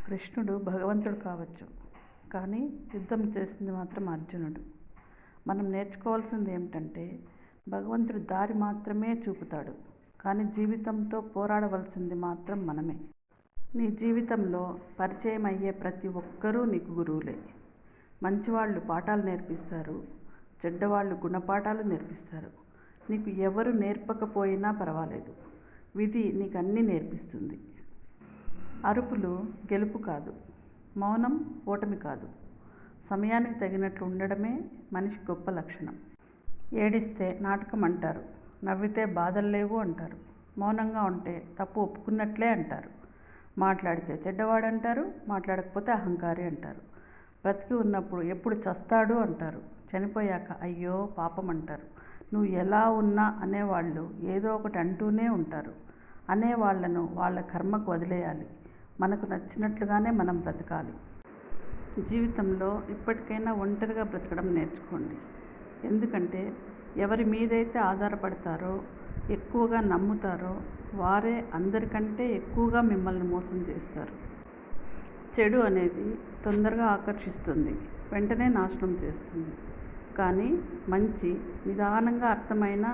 కృష్ణుడు భగవంతుడు కావచ్చు, కానీ యుద్ధం చేసింది మాత్రం అర్జునుడు. మనం నేర్చుకోవాల్సింది ఏమిటంటే, భగవంతుడు దారి మాత్రమే చూపుతాడు, కానీ జీవితంతో పోరాడవలసింది మాత్రం మనమే. నీ జీవితంలో పరిచయం అయ్యే ప్రతి ఒక్కరూ నీకు గురువులే. మంచివాళ్ళు పాఠాలు నేర్పిస్తారు, చెడ్డవాళ్ళు గుణపాఠాలు నేర్పిస్తారు. నీకు ఎవరు నేర్పకపోయినా పర్వాలేదు, విధి నీకు అన్నీ నేర్పిస్తుంది. అరుపులు గెలుపు కాదు, మౌనం ఓటమి కాదు. సమయానికి తగినట్లు ఉండడమే మనిషి గొప్ప లక్షణం. ఏడిస్తే నాటకం అంటారు, నవ్వితే బాధలు లేవు అంటారు, మౌనంగా ఉంటే తప్పు ఒప్పుకున్నట్లే అంటారు, మాట్లాడితే చెడ్డవాడు అంటారు, మాట్లాడకపోతే అహంకారి అంటారు. బ్రతికి ఉన్నప్పుడు ఎప్పుడు చస్తాడు అంటారు, చనిపోయాక అయ్యో పాపం అంటారు. నువ్వు ఎలా ఉన్నా అనేవాళ్ళు ఏదో ఒకటి అంటూనే ఉంటారు. అనేవాళ్లను వాళ్ళ కర్మకు వదిలేయాలి. మనకు నచ్చినట్లుగానే మనం బ్రతకాలి. జీవితంలో ఇప్పటికైనా ఒంటరిగా బ్రతకడం నేర్చుకోండి. ఎందుకంటే ఎవరి మీదైతే ఆధారపడతారో, ఎక్కువగా నమ్ముతారో వారే అందరికంటే ఎక్కువగా మిమ్మల్ని మోసం చేస్తారు. చెడు అనేది తొందరగా ఆకర్షిస్తుంది, వెంటనే నాశనం చేస్తుంది. కానీ మంచి నిదానంగా అర్థమైన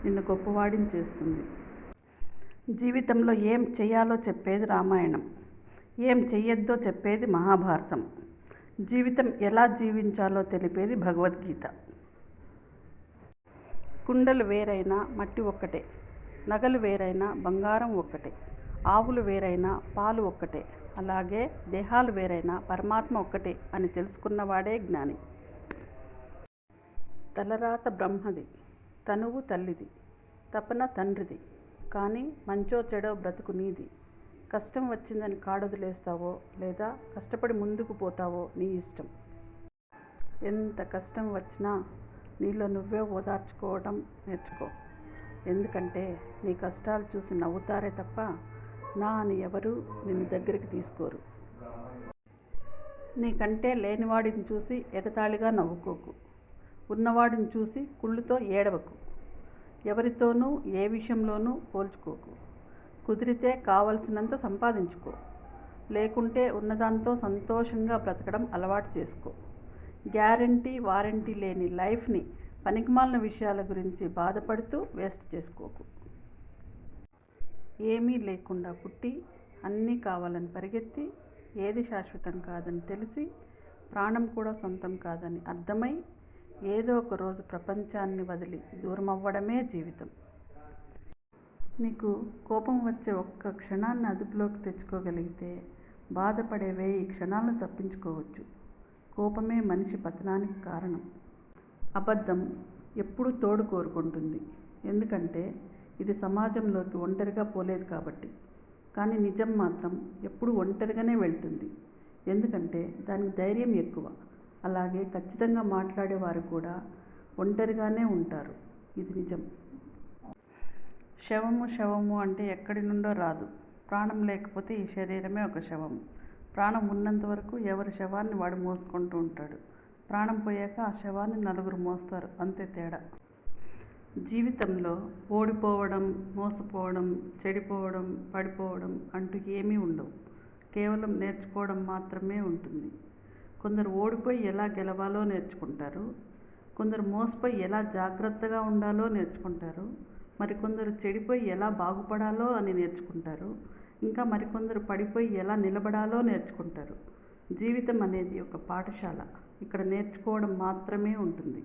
నిన్ను గొప్పవాడిని చేస్తుంది. జీవితంలో ఏం చేయాలో చెప్పేది రామాయణం, ఏం చెయ్యొద్దో చెప్పేది మహాభారతం, జీవితం ఎలా జీవించాలో తెలిపేది భగవద్గీత. కుండలు వేరైనా మట్టి ఒక్కటే, నగలు వేరైనా బంగారం ఒక్కటే, ఆవులు వేరైనా పాలు ఒక్కటే, అలాగే దేహాలు వేరైనా పరమాత్మ ఒక్కటే అని తెలుసుకున్నవాడే జ్ఞాని. తలరాత బ్రహ్మది, తనువు తల్లిది, తపన తండ్రిది, కానీ మంచో చెడో బ్రతుకు నీది. కష్టం వచ్చిందని కాడొదిలేస్తావో లేదా కష్టపడి ముందుకు పోతావో నీ ఇష్టం. ఎంత కష్టం వచ్చినా నీలో నువ్వే ఓదార్చుకోవడం నేర్చుకో. ఎందుకంటే నీ కష్టాలు చూసి నవ్వుతారే తప్ప నా అని ఎవరు నిన్ను దగ్గరికి తీసుకోరు. నీకంటే లేనివాడిని చూసి ఎగతాళిగా నవ్వుకోకు, ఉన్నవాడిని చూసి కుళ్ళుతో ఏడవకు. ఎవరితోనూ ఏ విషయంలోనూ పోల్చుకోకు. కుదిరితే కావలసినంత సంపాదించుకో, లేకుంటే ఉన్నదాంతో సంతోషంగా బ్రతకడం అలవాటు చేసుకో. గ్యారంటీ వారంటీ లేని లైఫ్ని పనికిమాలిన విషయాల గురించి బాధపడుతూ వేస్ట్ చేసుకోకు. ఏమీ లేకుండా పుట్టి అన్నీ కావాలని పరిగెత్తి ఏది శాశ్వతం కాదని తెలిసి ప్రాణం కూడా సొంతం కాదని అర్థమై ఏదో ఒక రోజు ప్రపంచాన్ని వదిలి దూరం అవ్వడమే జీవితం. నీకు కోపం వచ్చే ఒక్క క్షణాన్ని అదుపులోకి తెచ్చుకోగలిగితే బాధపడే 1000 క్షణాలను తప్పించుకోవచ్చు. కోపమే మనిషి పతనానికి కారణం. అబద్ధం ఎప్పుడూ తోడు కోరుకుంటుంది, ఎందుకంటే ఇది సమాజంలోకి ఒంటరిగా పోలేదు కాబట్టి. కానీ నిజం మాత్రం ఎప్పుడూ ఒంటరిగానే వెళ్తుంది, ఎందుకంటే దానికి ధైర్యం ఎక్కువ. అలాగే ఖచ్చితంగా మాట్లాడేవారు కూడా ఒంటరిగానే ఉంటారు, ఇది నిజం. శవము శవము అంటే ఎక్కడి నుండో రాదు. ప్రాణం లేకపోతే ఈ శరీరమే ఒక శవం. ప్రాణం ఉన్నంత వరకు ఎవరి శవాన్ని వాడు మోసుకుంటూ ఉంటాడు. ప్రాణం పోయాక ఆ శవాన్ని నలుగురు మోస్తారు, అంతే తేడా. జీవితంలో ఓడిపోవడం, మోసపోవడం, చెడిపోవడం, పడిపోవడం అంటూ ఏమీ ఉండవు. కేవలం నేర్చుకోవడం మాత్రమే ఉంటుంది. కొందరు ఓడిపోయి ఎలా గెలవాలో నేర్చుకుంటారు, కొందరు మోసపోయి ఎలా జాగ్రత్తగా ఉండాలో నేర్చుకుంటారు, మరికొందరు చెడిపోయి ఎలా బాగుపడాలో అని నేర్చుకుంటారు, ఇంకా మరికొందరు పడిపోయి ఎలా నిలబడాలో నేర్చుకుంటారు. జీవితం అనేది ఒక పాఠశాల, ఇక్కడ నేర్చుకోవడం మాత్రమే ఉంటుంది.